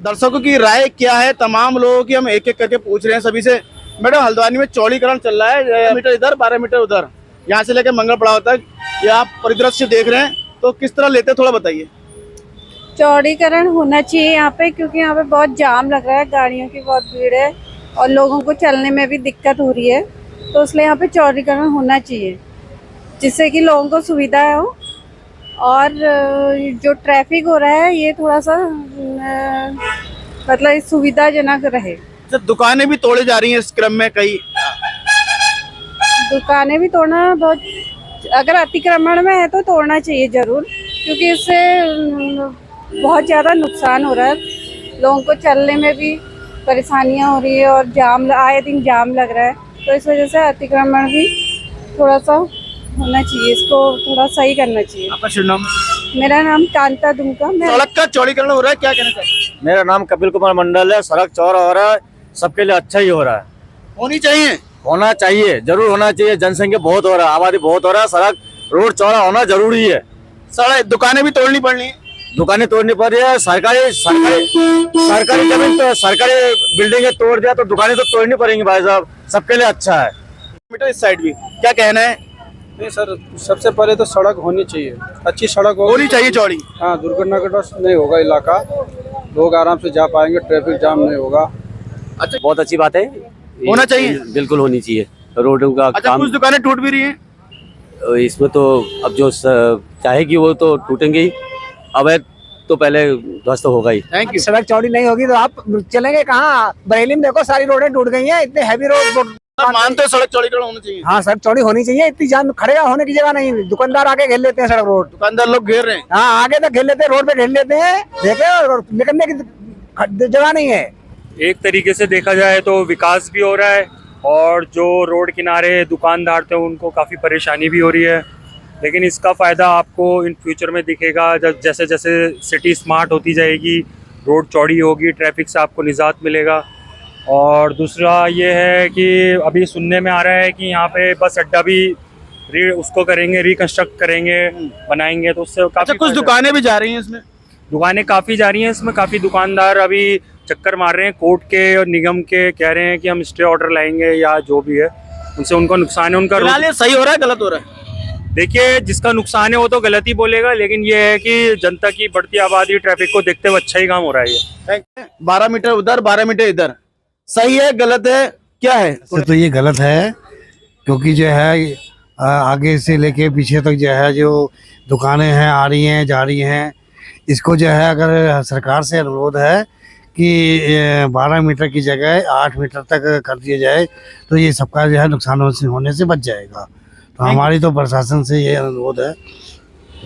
दर्शकों की राय क्या है, तमाम लोगों की हम एक एक करके पूछ रहे हैं सभी से। मैडम, हल्द्वानी में चौड़ीकरण चल रहा है, 11 मीटर इधर 12 मीटर उधर, यहाँ से लेकर मंगल पड़ाव तक, ये आप परिदृश्य देख रहे हैं तो किस तरह लेते हैं, थोड़ा बताइए। चौड़ीकरण होना चाहिए यहाँ पे, क्योंकि यहाँ पे बहुत जाम लग रहा है, गाड़ियों की बहुत भीड़ है और लोगों को चलने में भी दिक्कत हो रही है, तो इसलिए यहाँ पे चौड़ीकरण होना चाहिए जिससे कि लोगों को सुविधा हो। और जो ट्रैफिक हो रहा है ये थोड़ा सा मतलब सुविधाजनक रहे। दुकानें भी तोड़ी जा रही हैं इस क्रम में, कई दुकानें भी तोड़ना बहुत, अगर अतिक्रमण में है तो तोड़ना चाहिए जरूर, क्योंकि इससे बहुत ज़्यादा नुकसान हो रहा है, लोगों को चलने में भी परेशानियां हो रही है और जाम, आए दिन जाम लग रहा है, तो इस वजह से अतिक्रमण भी थोड़ा सा होना चाहिए, इसको थोड़ा सही करना चाहिए। आपका शुभ नाम? मेरा नाम कांता दुमका। सड़क का चौड़ीकरण हो रहा है, क्या कहना चाहिए? मेरा नाम कपिल कुमार मंडल है। सड़क चौड़ा हो रहा है, सबके लिए अच्छा ही हो रहा है। होनी चाहिए, होना चाहिए, जरूर होना चाहिए। जनसंख्या बहुत हो रहा है, आबादी बहुत हो रहा है, सड़क रोड चौड़ा होना जरूरी है। सड़क दुकानें भी तोड़नी पड़ रही है, दुकानें तोड़नी पड़ रही है। सरकारी जमीन तो सरकारी बिल्डिंगें तोड़ दिया तो दुकानें तो तोड़नी पड़ेंगी भाई साहब, सबके लिए अच्छा है। मीटर इस साइड भी, क्या कहना है? नहीं सर, सबसे पहले तो सड़क होनी चाहिए, अच्छी सड़क होनी चाहिए चौड़ी। हाँ, दुर्घटनाग्रस्त नहीं होगा इलाका, लोग आराम से जा पाएंगे, ट्रैफिक जाम नहीं होगा। अच्छा, बहुत अच्छी बात है, होना चाहिए, बिल्कुल होनी चाहिए। रोडों का अच्छा, काम, कुछ दुकानें टूट भी रही हैं इसमें तो अब जो चाहेगी वो तो टूटेंगे ही, अब तो पहले ध्वस्त होगा ही। Thank you. सड़क चौड़ी नहीं होगी तो आप चलेंगे कहाँ? बरेली में देखो सारी रोडें टूट गई हैं, इतने हैवी रोड। मानते हो सड़क चौड़ीकरण होना चाहिए? हाँ, सड़क चौड़ी होनी चाहिए, इतनी जाम खड़े होने की जगह नहीं। दुकानदार आके घेर लेते हैं सड़क रोड, दुकानदार लोग घेर रहे हैं। हाँ आगे तक घेर लेते हैं, रोड पे घेर लेते हैं, देखे, और निकलने की जगह नहीं है। एक तरीके से देखा जाए तो विकास भी हो रहा है और जो रोड किनारे दुकानदार थे उनको काफ़ी परेशानी भी हो रही है, लेकिन इसका फ़ायदा आपको इन फ्यूचर में दिखेगा जब जैसे जैसे सिटी स्मार्ट होती जाएगी, रोड चौड़ी होगी, ट्रैफिक से आपको निजात मिलेगा। और दूसरा ये है कि अभी सुनने में आ रहा है कि यहाँ पे बस अड्डा भी उसको करेंगे, रिकंस्ट्रक्ट करेंगे, बनाएंगे, तो उससे काफ़ी कुछ दुकानें भी जा रही हैं इसमें, दुकानें काफ़ी जा रही हैं इसमें। काफ़ी दुकानदार अभी चक्कर मार रहे हैं कोर्ट के और निगम के, कह रहे हैं कि हम स्टे ऑर्डर लाएंगे या जो भी है, उनसे उनको नुकसान है। उनका सही हो रहा है, गलत हो रहा है? देखिए, जिसका नुकसान है वो तो गलत ही बोलेगा, लेकिन ये है कि जनता की बढ़ती आबादी, ट्रैफिक को देखते हुए अच्छा ही काम हो रहा है ये। 12 मीटर उधर 12 मीटर इधर, सही है गलत है, क्या है? तो ये गलत है, क्योंकि जो है आगे से लेके पीछे तक जो है जो दुकानें हैं आ रही हैं जा रही हैं, इसको जो है अगर सरकार से अनुरोध है कि 12 मीटर की जगह 8 मीटर तक कर दिया जाए तो ये सबका जो है नुकसान होने से बच जाएगा। तो हमारी तो प्रशासन से ये अनुरोध है।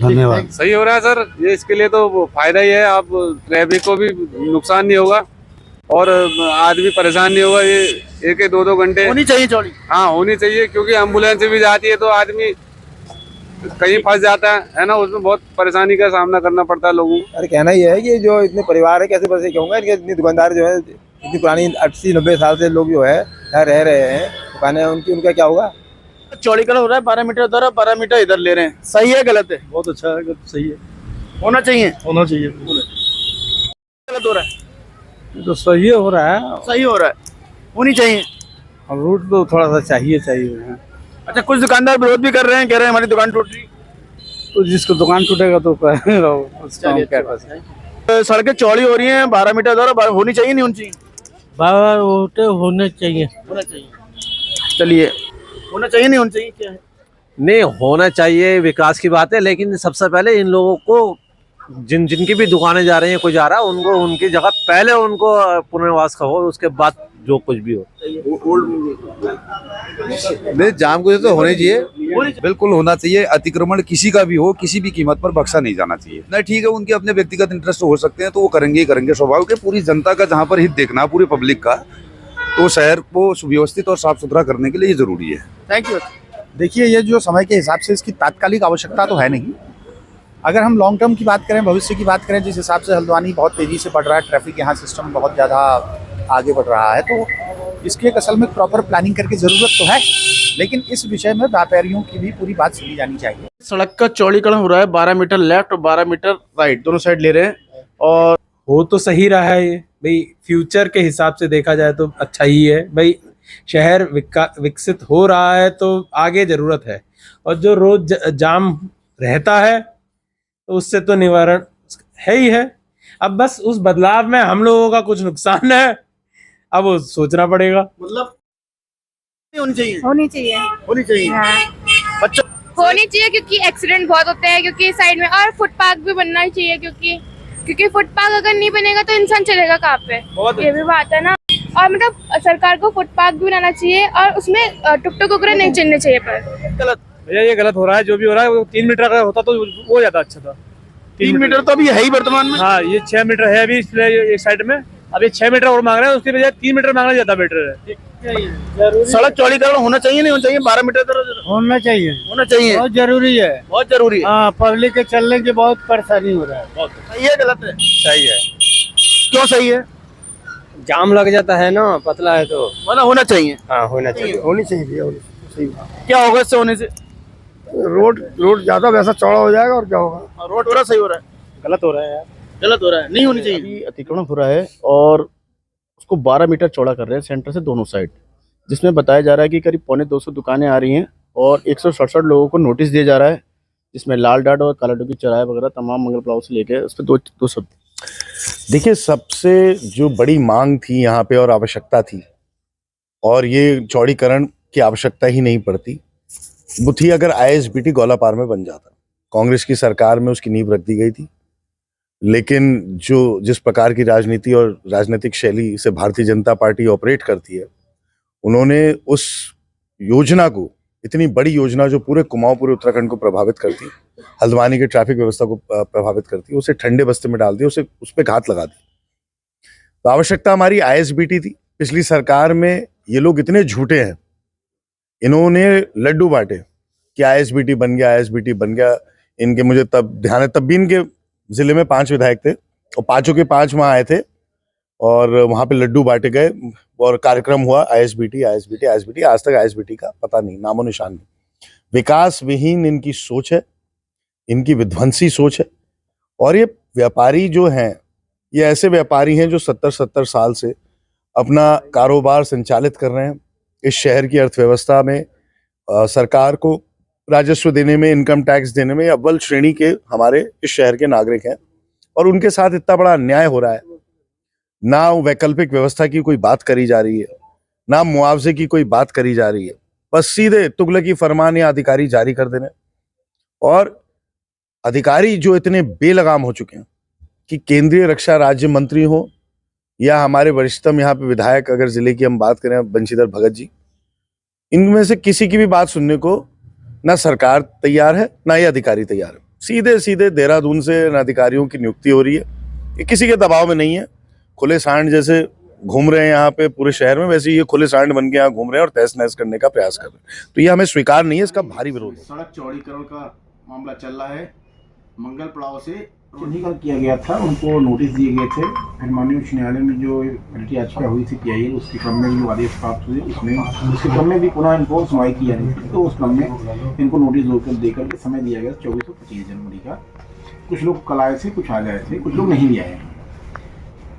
धन्यवाद। सही हो रहा है सर, ये इसके लिए तो फायदा ही है, आप ट्रैफिक को भी नुकसान नहीं होगा और आदमी परेशान नहीं होगा। ये 1-2 घंटे होनी चाहिए चौड़ी। हाँ, होनी चाहिए, क्योंकि एम्बुलेंस भी जाती है तो आदमी कहीं फंस जाता है ना, उसमें बहुत परेशानी का सामना करना पड़ता है लोगों को। अरे कहना ये है कि जो इतने परिवार है कैसे बसे कहूँगा, इनके इतनी दुकानदार जो है, इतनी पुरानी 80-90 साल से लोग जो है यहाँ रह रहे हैं, दुकानें उनका क्या होगा? चौड़ीकरण हो रहा है, 12 मीटर उधर और 12 मीटर इधर ले रहे हैं, सही है गलत है? बहुत अच्छा है, सही है, होना चाहिए, होना चाहिए। गलत हो रहा है? तो सही हो रहा है, सही हो रहा है, होनी चाहिए। और रूट तो थोड़ा सा चाहिए। अच्छा, कुछ दुकानदार विरोध भी कर रहे हैं, कह रहे हैं हमारी दुकान टूट रही। तो जिसको दुकान टूटेगा तो सड़कें चौड़ी हो रही हैं, 12 मीटर उधर, होनी चाहिए नहीं होनी चाहिए? होने चाहिए। होना चाहिए। चलिए, होना चाहिए नहीं होना चाहिए, क्या है? नहीं, होना चाहिए, विकास की बात है, लेकिन सबसे पहले इन लोगों को जिनकी भी दुकानें जा रही हैं, कोई जा रहा है, उनको उनकी जगह पहले उनको पुनर्वास का हो, उसके बाद जो कुछ भी हो। नहीं, जाम को तो होने चाहिए, बिल्कुल होना चाहिए। अतिक्रमण किसी का भी हो, किसी भी कीमत पर बख्शा नहीं जाना चाहिए। नहीं, ठीक है, उनके अपने व्यक्तिगत इंटरेस्ट हो सकते हैं तो वो करेंगे ही करेंगे, स्वाभाविक है। पूरी जनता का जहाँ पर हित देखना, पूरी पब्लिक का, तो शहर को सुव्यवस्थित और साफ सुथरा करने के लिए ये जरूरी है। Thank you. देखिए, ये जो समय के हिसाब से इसकी तात्कालिक आवश्यकता तो है नहीं। अगर हम लॉन्ग टर्म की बात करें, भविष्य की बात करें, जिस हिसाब से हल्द्वानी बहुत तेज़ी से बढ़ रहा है, ट्रैफिक यहाँ सिस्टम बहुत ज़्यादा आगे बढ़ रहा है, तो इसकी एक असल में प्रॉपर प्लानिंग करके ज़रूरत तो है, लेकिन इस विषय में व्यापारियों की भी पूरी बात सुनी जानी चाहिए। सड़क का चौड़ीकरण हो रहा है, 12 मीटर लेफ्ट और 12 मीटर राइट, दोनों साइड ले रहे हैं, और हो तो सही रहा है ये भाई, फ्यूचर के हिसाब से देखा जाए तो अच्छा ही है भाई। शहर विकसित हो रहा है तो आगे जरूरत है, और जो रोज जाम रहता है तो उससे तो निवारण है ही है। अब बस उस बदलाव में हम लोगों का कुछ नुकसान है, अब वो सोचना पड़ेगा। मतलब होनी चाहिए, होनी चाहिए। होनी चाहिए। हाँ। बच्चों होनी चाहिए क्योंकि एक्सीडेंट बहुत होते हैं, क्योंकि साइड में, और फुटपाथ भी बनना ही चाहिए क्योंकि फुटपाथ अगर नहीं बनेगा तो इंसान चलेगा कहाँ पे, ये भी बात है ना। और मतलब सरकार को फुटपाथ भी बनाना चाहिए और उसमें टुक टुक वगैरह नहीं चलने चाहिए। पर गलत भैया ये गलत हो रहा है, जो भी हो रहा है। वो 3 मीटर का होता तो वो ज्यादा अच्छा था। 3 मीटर तो अभी है ही वर्तमान में। हाँ, ये 6 मीटर है अभी, इसलिए एक साइड में अब ये 6 मीटर और मांग रहे हैं, उसके बजाय 3 मीटर मांगना ज्यादा बेटर है। सड़क चौड़ीकरण होना चाहिए, नहीं होना चाहिए? 12 मीटर होना चाहिए, होना चाहिए, बहुत जरूरी है, बहुत जरूरी है। हाँ, पब्लिक के चलने की बहुत परेशानी हो रहा है। सही है गलत है? सही है। क्यों सही है? जाम लग जाता है ना, पतला है तो। मतलब होना चाहिए। हाँ, होना चाहिए, होनी चाहिए भैया, सही। क्या होगा इससे होने से? रोड ज्यादा वैसा चौड़ा हो जाएगा और क्या होगा। रोड हो रहा सही हो रहा है? गलत हो रहा है यार, गलत हो रहा है, नहीं होनी चाहिए। अतिक्रमण हो रहा है और उसको 12 मीटर चौड़ा कर रहे हैं सेंटर से दोनों साइड, जिसमें बताया जा रहा है कि करीब 250 दुकानें आ रही हैं और 167 लोगों को नोटिस दिया जा रहा है, जिसमें लाल डाट और काला डुकी चौराहे वगैरह तमाम मंगल प्लाव से लेकर उस पर दो शब्द। देखिए, सबसे जो बड़ी मांग थी यहाँ पे और आवश्यकता थी, और ये चौड़ीकरण की आवश्यकता ही नहीं पड़ती, वो थी अगर ISBT गौलापार में बन जाता। कांग्रेस की सरकार में उसकी नींव रख दी गई थी, लेकिन जिस प्रकार की राजनीति और राजनीतिक शैली से भारतीय जनता पार्टी ऑपरेट करती है, उन्होंने उस योजना को, इतनी बड़ी योजना जो पूरे कुमाऊं, पूरे उत्तराखंड को प्रभावित करती, हल्द्वानी की ट्रैफिक व्यवस्था को प्रभावित करती, उसे ठंडे बस्ते में डाल दिया, उस पर घात लगा दी। तो आवश्यकता हमारी ISBT थी। पिछली सरकार में ये लोग इतने झूठे हैं, इन्होंने लड्डू बांटे कि ISBT बन गया, ISBT बन गया। इनके मुझे तब ध्यान है, तब भी इनके जिले में 5 विधायक थे और 5 के 5 वहां आए थे और वहां पे लड्डू बांटे गए और कार्यक्रम हुआ ISBT। आज तक ISBT का पता नहीं, नामो निशान नहीं। विकास विहीन इनकी सोच है, इनकी विध्वंसी सोच है। और ये व्यापारी जो हैं, ये ऐसे व्यापारी हैं जो 70 साल से अपना कारोबार संचालित कर रहे हैं। इस शहर की अर्थव्यवस्था में सरकार को राजस्व देने में, इनकम टैक्स देने में अव्वल श्रेणी के हमारे इस शहर के नागरिक हैं, और उनके साथ इतना बड़ा अन्याय हो रहा है। ना वैकल्पिक व्यवस्था की कोई बात करी जा रही है, ना मुआवजे की कोई बात करी जा रही है, बस सीधे तुगलकी फरमान या अधिकारी जारी कर देने। और अधिकारी जो इतने बेलगाम हो चुके हैं कि केंद्रीय रक्षा राज्य मंत्री हो या हमारे वरिष्ठतम यहाँ पे विधायक, अगर जिले की हम बात करें बंशीधर भगत जी, इनमें से किसी की भी बात सुनने को ना सरकार तैयार है, ना ये अधिकारी तैयार है। सीधे सीधे देहरादून से अधिकारियों की नियुक्ति हो रही है, ये किसी के दबाव में नहीं है। खुले सांड जैसे घूम रहे हैं यहाँ पे पूरे शहर में, वैसे ये खुले सांड बन के यहाँ घूम रहे हैं और तहस नहस करने का प्रयास कर रहे हैं। तो ये हमें स्वीकार नहीं है, इसका भारी विरोध है। सड़क चौड़ीकरण का मामला चल रहा है। मंगल पड़ाव से चिन्हीकरण किया गया था, उनको नोटिस दिए गए थे। फिर माननीय उच्च न्यायालय में जो रिट याचिका हुई थी PIL, उसके क्रम में जो आदेश प्राप्त हुए, उसके क्रम में भी पुनः इनको सुनवाई की जा रही थी। तो उस क्रम में इनको नोटिस देकर के समय दिया गया 24 और 25 जनवरी का। कुछ लोग कल आए थे, कुछ आज आए थे, कुछ लोग नहीं भी आए।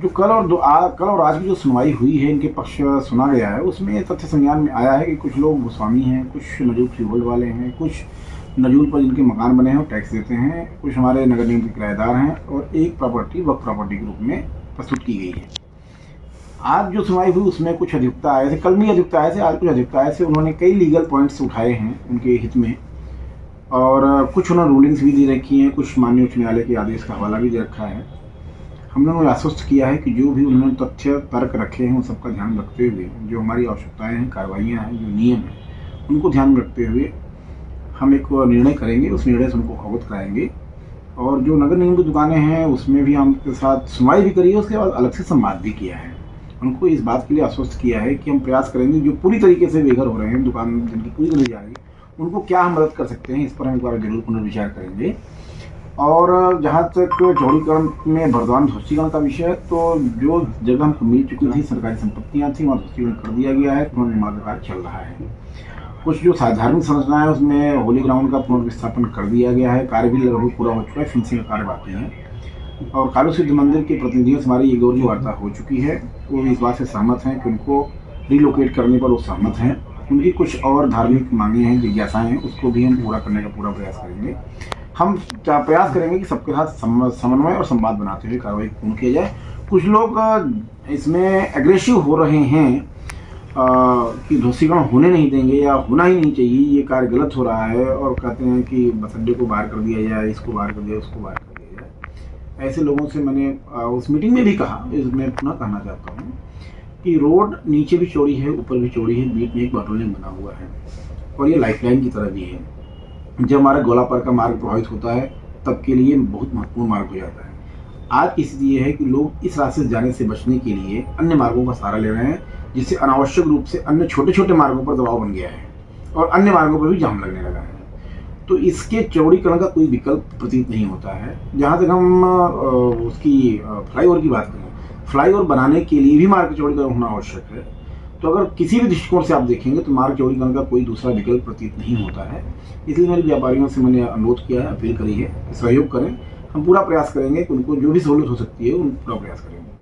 जो कल और आज की जो सुनवाई हुई है, इनके पक्ष सुना गया है, उसमें तथ्य संज्ञान में आया है कि कुछ लोग गोस्वामी हैं, कुछ नजूल फ्रीहोल्ड वाले हैं, कुछ नजूल पर जिनके मकान बने हैं और टैक्स देते हैं, कुछ हमारे नगर निगम के किराएदार हैं, और एक प्रॉपर्टी वक्फ प्रॉपर्टी के रूप में प्रस्तुत की गई है। आज जो सुनवाई हुई उसमें कुछ अधिवक्ता आए थे, कल भी अधिवक्ता आए थे, आज कुछ अधिवक्ता आए थे। उन्होंने कई लीगल पॉइंट्स उठाए हैं उनके हित में, और कुछ उन्होंने रूलिंग्स भी दे रखी हैं, कुछ माननीय उच्च न्यायालय के आदेश का हवाला भी दे रखा है। हमने उन्हें आश्वस्त किया है कि जो भी उन्होंने तथ्य तर्क रखे हैं उन सबका ध्यान रखते हुए, जो हमारी आवश्यकताएँ हैं, कार्रवाइयाँ हैं, जो नियम हैं, उनको ध्यान में रखते हुए हम एक निर्णय करेंगे। उस निर्णय से उनको अवगत कराएंगे। और जो नगर निगम की दुकानें हैं उसमें भी हम उनके साथ सुनवाई भी करी है, उसके बाद अलग से संवाद भी किया है। उनको इस बात के लिए आश्वस्त किया है कि हम प्रयास करेंगे जो पूरी तरीके से बेघर हो रहे हैं, दुकान जिनकी पूरी तरह जा रही है, उनको क्या हम मदद कर सकते हैं, इस पर हम एक बार जरूर पुनर्विचार करेंगे। और जहाँ तक चौड़ीकरण में वर्तमान ध्वस्तीकरण का विषय है, तो जो जगह हमको मिल चुकी थी, सरकारी संपत्तियाँ थी, वहाँ ध्वस्तीकरण कर दिया गया है, पुनर्निर्माण का कार्य चल रहा है। कुछ जो साधारण संरचना है उसमें होली ग्राउंड का पुनर्विस्थापन कर दिया गया है, कार्य भी लगभग पूरा हो चुका है, फिनिशिंग का कार्य बाकी है। और कालू सिद्ध मंदिर के प्रतिनिधियों से हमारी एक दौर की वार्ता हो चुकी है। वो भी इस बात से सहमत हैं कि उनको रिलोकेट करने पर वो सहमत हैं। उनकी कुछ और धार्मिक मांगे हैं, जिज्ञासाएं हैं, उसको भी हम पूरा करने का पूरा प्रयास करेंगे। हम प्रयास करेंगे कि सबके साथ समन्वय और संवाद बनाते हुए कार्रवाई पूर्ण किया जाए। कुछ लोग इसमें एग्रेसिव हो रहे हैं कि ध्वस्तीकरण होने नहीं देंगे या होना ही नहीं चाहिए, ये कार्य गलत हो रहा है, और कहते हैं कि बस अड्डे को बाहर कर दिया जाए, इसको बाहर कर दिया, उसको बाहर कर दिया जाए। ऐसे लोगों से मैंने उस मीटिंग में भी कहा, इसमें पुनः कहना चाहता हूँ कि रोड नीचे भी चौड़ी है, ऊपर भी चौड़ी है, बीच में एक बॉटल बना हुआ है और ये लाइफलाइन की तरह भी है। जब हमारा गोलापार का मार्ग प्रभावित होता है तब के लिए बहुत महत्वपूर्ण मार्ग हो जाता है। आज स्थिति ये है कि लोग इस रास्ते से जाने से बचने के लिए अन्य मार्गों का सहारा ले रहे हैं, जिससे अनावश्यक रूप से अन्य छोटे छोटे मार्गों पर दबाव बन गया है और अन्य मार्गों पर भी जाम लगने लगा है। तो इसके चौड़ीकरण का कोई विकल्प प्रतीत नहीं होता है। जहाँ तक हम उसकी फ्लाईओवर की बात करें, फ्लाईओवर बनाने के लिए भी मार्ग चौड़ीकरण होना आवश्यक है। तो अगर किसी भी दृष्टिकोण से आप देखेंगे तो मार्ग चौड़ीकरण का कोई दूसरा विकल्प प्रतीत नहीं होता है। इसलिए मेरे व्यापारियों से मैंने अनुरोध किया है, अपील करी है, सहयोग करें। हम पूरा प्रयास करेंगे कि उनको जो भी सहूलियत हो सकती है उन पूरा प्रयास करेंगे।